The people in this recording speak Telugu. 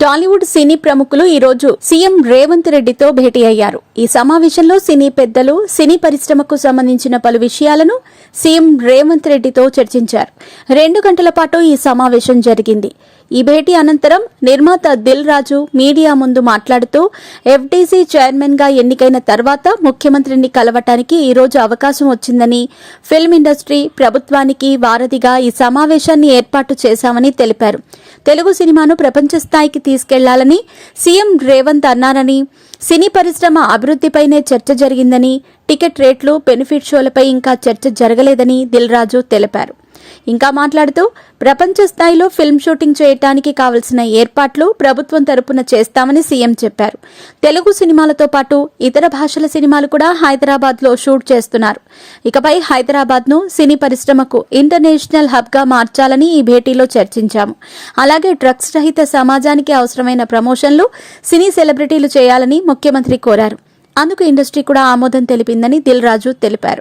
టాలీవుడ్ సినీ ప్రముఖులు ఈ రోజు సీఎం రేవంత్ రెడ్డితో భేటీ అయ్యారు. ఈ సమావేశంలో సినీ పెద్దలు, సినీ పరిశ్రమకు సంబంధించిన పలు విషయాలను సీఎం రేవంత్ రెడ్డితో చర్చించారు. 2 గంటల పాటు ఈ సమావేశం జరిగింది. ఈ భేటీ అనంతరం నిర్మాత దిల్ రాజు మీడియా ముందు మాట్లాడుతూ ఎఫ్డీసీ చైర్మన్ గా ఎన్నికైన తర్వాత ముఖ్యమంత్రిని కలవటానికి ఈ రోజు అవకాశం వచ్చిందని, ఫిల్మ్ ఇండస్ట్రీ ప్రభుత్వానికి వారధిగా ఈ సమావేశాన్ని ఏర్పాటు చేశామని తెలిపారు. తెలుగు సినిమాను ప్రపంచ స్థాయికి తీసుకెళ్లాలని సీఎం రేవంత్ అన్నారని, సినీ పరిశ్రమ అభివృద్ధిపైనే చర్చ జరిగిందని, టికెట్ రేట్లు, బెనిఫిట్ షోలపై ఇంకా చర్చ జరగలేదని దిల్ రాజు తెలిపారు. ఇంకా మాట్లాడుతూ ప్రపంచ స్థాయిలో ఫిల్మ్ షూటింగ్ చేయడానికి కావలసిన ఏర్పాట్లు ప్రభుత్వం తరపున చేస్తామని సీఎం చెప్పారు. తెలుగు సినిమాలతో పాటు ఇతర భాషల సినిమాలు కూడా హైదరాబాద్ లో షూట్ చేస్తున్నారు. ఇకపై హైదరాబాద్ ను సినీ పరిశ్రమకు ఇంటర్నేషనల్ హబ్ గా మార్చాలని ఈ భేటీలో చర్చించాము. అలాగే డ్రగ్స్ రహిత సమాజానికి అవసరమైన ప్రమోషన్లు సినీ సెలబ్రిటీలు చేయాలని ముఖ్యమంత్రి కోరారు. అందుకు ఇండస్ట్రీ కూడా ఆమోదం తెలిపిందని దిల్ రాజు తెలిపారు.